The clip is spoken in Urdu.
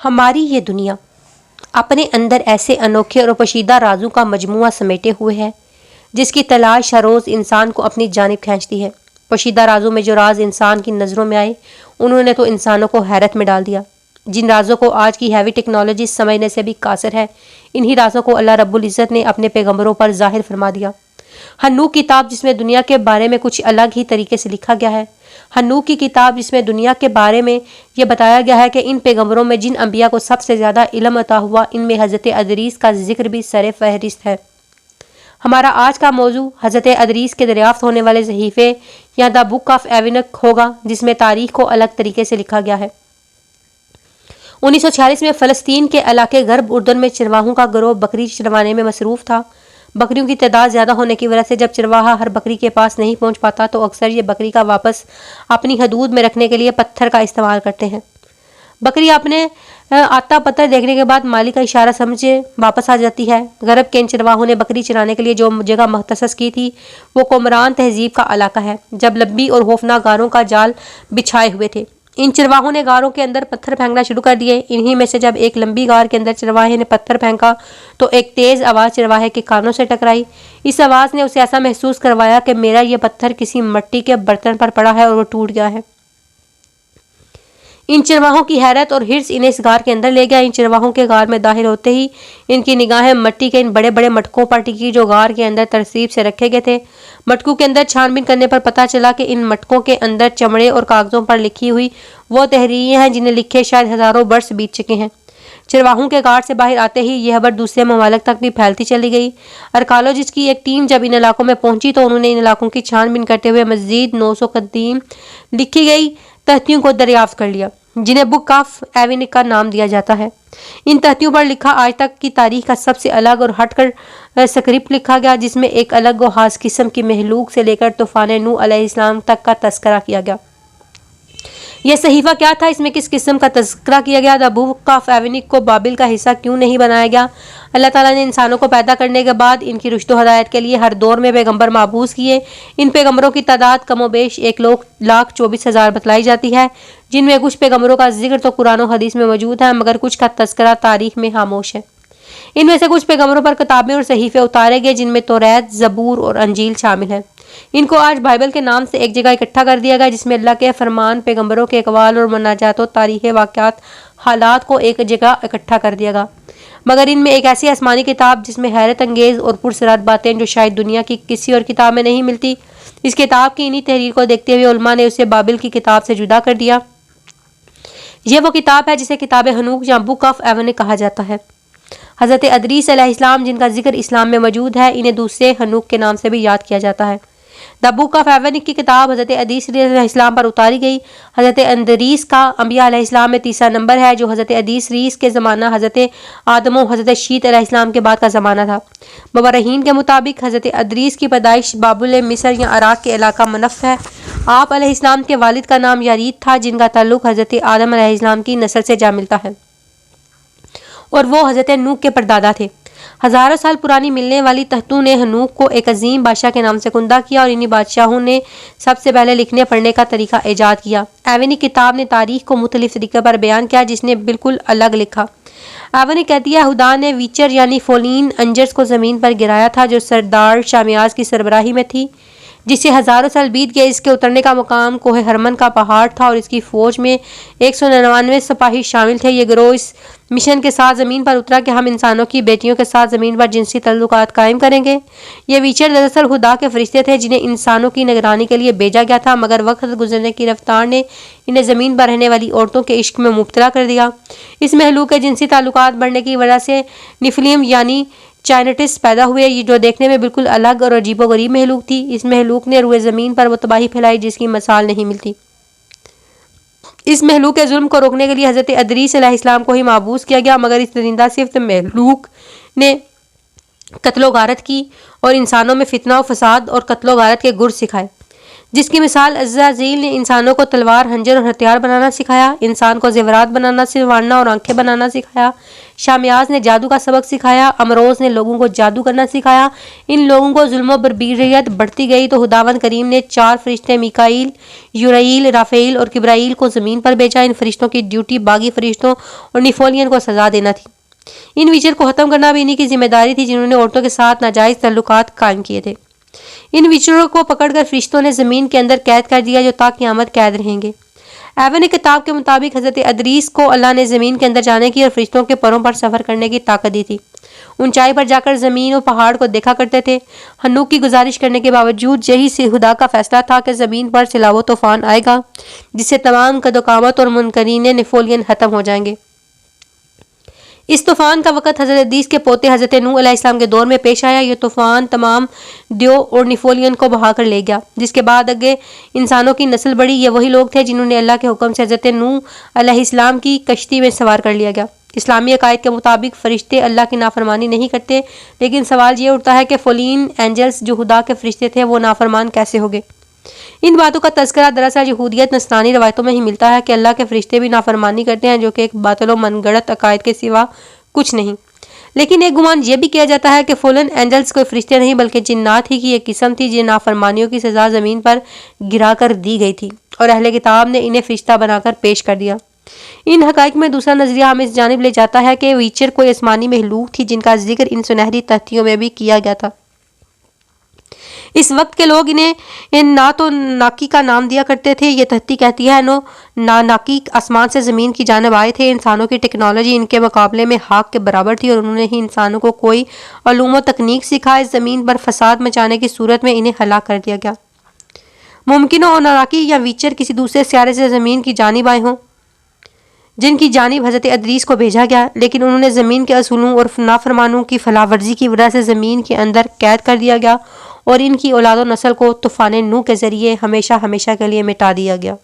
ہماری یہ دنیا اپنے اندر ایسے انوکھے اور پوشیدہ رازوں کا مجموعہ سمیٹے ہوئے ہے جس کی تلاش ہر روز انسان کو اپنی جانب کھینچتی ہے۔ پوشیدہ رازوں میں جو راز انسان کی نظروں میں آئے انہوں نے تو انسانوں کو حیرت میں ڈال دیا۔ جن رازوں کو آج کی ہیوی ٹیکنالوجی سمجھنے سے بھی قاصر ہے، انہی رازوں کو اللہ رب العزت نے اپنے پیغمبروں پر ظاہر فرما دیا۔ حنوک کتاب جس میں دنیا کے بارے میں کچھ الگ ہی طریقے سے لکھا گیا ہے، حنوک کی کتاب جس میں دنیا کے بارے میں یہ بتایا گیا ہے کہ ان پیغمبروں میں جن انبیاء کو سب سے زیادہ علم عطا ہوا ان میں حضرت ادریس کا ذکر بھی سر فہرست ہے۔ ہمارا آج کا موضوع حضرت ادریس کے دریافت ہونے والے صحیفے یا دا بک آف ایونک ہوگا جس میں تاریخ کو الگ طریقے سے لکھا گیا ہے۔ 1946 میں فلسطین کے علاقے غرب اردن میں چرواہوں کا گروہ بکری چروانے میں مصروف تھا۔ بکریوں کی تعداد زیادہ ہونے کی وجہ سے جب چرواہا ہر بکری کے پاس نہیں پہنچ پاتا تو اکثر یہ بکری کا واپس اپنی حدود میں رکھنے کے لیے پتھر کا استعمال کرتے ہیں۔ بکری اپنے آتا پتھر دیکھنے کے بعد مالک کا اشارہ سمجھے واپس آ جاتی ہے۔ غرب کے ان چرواہوں نے بکری چرانے کے لیے جو جگہ مختص کی تھی وہ قمران تہذیب کا علاقہ ہے، جب لمبی اور خوفناک غاروں کا جال بچھائے ہوئے تھے۔ ان چرواہوں نے غاروں کے اندر پتھر پھینکنا شروع کر دیے۔ انہی میں سے جب ایک لمبی غار کے اندر چرواہے نے پتھر پھینکا تو ایک تیز آواز چرواہے کے کانوں سے ٹکرائی۔ اس آواز نے اسے ایسا محسوس کروایا کہ میرا یہ پتھر کسی مٹی کے برتن پر پڑا ہے اور وہ ٹوٹ گیا ہے۔ ان چرواہوں کی حیرت اور ہرس انہیں اس غار کے اندر لے گیا۔ ان چرواہوں کے غار میں داخل ہوتے ہی ان کی نگاہیں مٹی کے ان بڑے بڑے مٹکوں پر ٹکی جو غار کے اندر ترتیب سے رکھے گئے تھے۔ مٹکوں کے اندر چھان بین کرنے پر پتہ چلا کہ ان مٹکوں کے اندر چمڑے اور کاغذوں پر لکھی ہوئی وہ تحریریں ہیں جنہیں لکھے شاید ہزاروں برس بیت چکے ہیں۔ چرواہوں کے غار سے باہر آتے ہی یہ خبر دوسرے ممالک تک بھی پھیلتی چلی گئی۔ آرکیالوجسٹ کی ایک ٹیم جب ان علاقوں میں پہنچی تو انہوں نے ان علاقوں کی چھان بین کرتے ہوئے مزید 900 قدیم لکھی گئی تہتیوں کو دریافت کر لیا جنہیں بک آف ایونک کا نام دیا جاتا ہے۔ ان تہتیوں پر لکھا آج تک کی تاریخ کا سب سے الگ اور ہٹ کر سکرپٹ لکھا گیا جس میں ایک الگ و خاص قسم کی مخلوق سے لے کر طوفان نوح علیہ السلام تک کا تذکرہ کیا گیا۔ یہ صحیفہ کیا تھا، اس میں کس قسم کا تذکرہ کیا گیا، دا بک آف ایونک کو بابل کا حصہ کیوں نہیں بنایا گیا۔ اللہ تعالیٰ نے انسانوں کو پیدا کرنے کے بعد ان کی رشد و ہدایت کے لیے ہر دور میں پیغمبر مبعوث کیے۔ ان پیغمبروں کی تعداد کم و بیش 1,24,000 بتلائی جاتی ہے، جن میں کچھ پیغمبروں کا ذکر تو قرآن و حدیث میں موجود ہے مگر کچھ کا تذکرہ تاریخ میں خاموش ہے۔ ان میں سے کچھ پیغمبروں پر کتابیں اور صحیفے اتارے گئے جن میں توریت، زبور اور انجیل شامل ہیں۔ ان کو آج بائبل کے نام سے ایک جگہ اکٹھا کر دیا گیا جس میں اللہ کے فرمان، پیغمبروں کے اقوال اور مناجات و تاریخی واقعات حالات کو ایک جگہ اکٹھا کر دیا گیا۔ مگر ان میں ایک ایسی آسمانی کتاب جس میں حیرت انگیز اور پرسرار باتیں جو شاید دنیا کی کسی اور کتاب میں نہیں ملتی، اس کتاب کی انہی تحریر کو دیکھتے ہوئے علماء نے اسے بابل کی کتاب سے جدا کر دیا۔ یہ وہ کتاب ہے جسے کتاب حنوک یا بک آف ایونک کہا جاتا ہے۔ حضرت ادریس علیہ السلام جن کا ذکر اسلام میں موجود ہے انہیں دوسرے حنوک کے نام سے بھی یاد کیا جاتا ہے۔ دا بک آف ایونک کی کتاب حضرت ادریس علیہ السلام پر اتاری گئی۔ حضرت ادریس کا انبیاء علیہ السلام میں تیسرا نمبر ہے جو حضرت ادریس کے زمانہ حضرت آدم و حضرت شیت علیہ السلام کے بعد کا زمانہ تھا۔ مورخین کے مطابق حضرت ادریس کی پیدائش بابل مصر یا عراق کے علاقہ منف ہے۔ آپ علیہ السلام کے والد کا نام یارید تھا جن کا تعلق حضرت آدم علیہ السلام کی نسل سے جا ملتا ہے اور وہ حضرت نوح کے پردادا تھے۔ ہزاروں سال پرانی ملنے والی تختوں نے حنوک کو ایک عظیم بادشاہ کے نام سے کندہ کیا اور انہی بادشاہوں نے سب سے پہلے لکھنے پڑھنے کا طریقہ ایجاد کیا۔ ایونک کتاب نے تاریخ کو مختلف طریقے پر بیان کیا جس نے بالکل الگ لکھا۔ ایونک کہتی ہے خدا نے ویچر یعنی فولین انجرز کو زمین پر گرایا تھا جو سردار شامیاز کی سربراہی میں تھی، جس سے ہزاروں سال بیت گئے۔ اس کے اترنے کا مقام کوہ ہرمن کا پہاڑ تھا اور اس کی فوج میں 199 سپاہی شامل تھے۔ یہ گروہ اس مشن کے ساتھ زمین پر اترا کہ ہم انسانوں کی بیٹیوں کے ساتھ زمین پر جنسی تعلقات قائم کریں گے۔ یہ ویچر دراصل خدا کے فرشتے تھے جنہیں انسانوں کی نگرانی کے لیے بھیجا گیا تھا مگر وقت گزرنے کی رفتار نے انہیں زمین پر رہنے والی عورتوں کے عشق میں مبتلا کر دیا۔ اس مخلوق کے جنسی تعلقات بڑھنے کی وجہ سے نیفلیم یعنی چائنٹس پیدا ہوئے جو دیکھنے میں بالکل الگ اور عجیب و غریب مخلوق تھی۔ اس مخلوق نے روئے زمین پر وہ تباہی پھیلائی جس کی مثال نہیں ملتی۔ اس مخلوق کے ظلم کو روکنے کے لیے حضرت ادریس علیہ السلام کو ہی مبعوث کیا گیا مگر اس درندہ صفت مخلوق نے قتل و غارت کی اور انسانوں میں فتنہ و فساد اور قتل و غارت کے گر سکھائے جس کی مثال عزازیل نے انسانوں کو تلوار، خنجر اور ہتھیار بنانا سکھایا، انسان کو زیورات بنانا، سنوارنا اور آنکھیں بنانا سکھایا۔ شامیاز نے جادو کا سبق سکھایا، امروز نے لوگوں کو جادو کرنا سکھایا۔ ان لوگوں کو ظلم و بربریت بڑھتی گئی تو خداوند کریم نے 4 فرشتے میکائیل، یورائیل، رافائیل اور کبرائیل کو زمین پر بھیجا۔ ان فرشتوں کی ڈیوٹی باغی فرشتوں اور نیفولین کو سزا دینا تھی۔ ان ویچر کو ختم کرنا بھی انہی کی ذمہ داری تھی جنہوں نے عورتوں کے ساتھ ناجائز تعلقات قائم کیے تھے۔ ان ویچروں کو پکڑ کر فرشتوں نے زمین کے اندر قید کر دیا جو تا قیامت قید رہیں گے۔ ایون کتاب کے مطابق حضرت ادریس کو اللہ نے زمین کے اندر جانے کی اور فرشتوں کے پروں پر سفر کرنے کی طاقت دی تھی۔ اونچائی پر جا کر زمین اور پہاڑ کو دیکھا کرتے تھے۔ ہنوک کی گزارش کرنے کے باوجود یہی سے خدا کا فیصلہ تھا کہ زمین پر سیلاب و طوفان آئے گا جس سے تمام قد و قامت اور منکرین نیفولین ختم ہو جائیں گے۔ اس طوفان کا وقت حضرت ادریس کے پوتے حضرت نوح علیہ السلام کے دور میں پیش آیا۔ یہ طوفان تمام دیو اور نیفولین کو بہا کر لے گیا۔ جس کے بعد آگے انسانوں کی نسل بڑھی۔ یہ وہی لوگ تھے جنہوں نے اللہ کے حکم سے حضرت نوح علیہ السلام کی کشتی میں سوار کر لیا گیا۔ اسلامی عقائد کے مطابق فرشتے اللہ کی نافرمانی نہیں کرتے، لیکن سوال یہ اٹھتا ہے کہ فولین اینجلز جو خدا کے فرشتے تھے وہ نافرمان کیسے ہو گئے؟ ان باتوں کا تذکرہ دراصل یہودیت نصرانی روایتوں میں ہی ملتا ہے کہ اللہ کے فرشتے بھی نافرمانی کرتے ہیں، جو کہ ایک باطل و من گڑت عقائد کے سوا کچھ نہیں۔ لیکن ایک گمان یہ بھی کیا جاتا ہے کہ فولن اینجلز کوئی فرشتے نہیں بلکہ جنات ہی کی ایک قسم تھی جن نافرمانیوں کی سزا زمین پر گرا کر دی گئی تھی اور اہل کتاب نے انہیں فرشتہ بنا کر پیش کر دیا۔ ان حقائق میں دوسرا نظریہ ہمیں اس جانب لے جاتا ہے کہ ویچر کوئی آسمانی مخلوق تھی جن کا ذکر ان سنہری تہتیوں میں بھی کیا گیا تھا۔ اس وقت کے لوگ انہیں نا تو ناکی کا نام دیا کرتے تھے۔ یہ تہتی کہتی ہے ناکی آسمان سے زمین کی جانب آئے تھے۔ انسانوں کی ٹیکنالوجی ان کے مقابلے میں ہاک کے برابر تھی اور انہوں نے ہی انسانوں کو کوئی علوم و تکنیک سکھا۔ اس زمین پر فساد مچانے کی صورت میں انہیں ہلاک کر دیا گیا۔ ممکن ہو ناکی یا ویچر کسی دوسرے سیارے سے زمین کی جانب آئے ہوں جن کی جانب حضرت ادریس کو بھیجا گیا، لیکن انہوں نے زمین کے اصولوں اور نافرمانوں کی فلاح ورزی کی وجہ سے زمین کے اندر قید کر دیا گیا اور ان کی اولاد و نسل کو طوفان نوح کے ذریعے ہمیشہ ہمیشہ کے لیے مٹا دیا گیا۔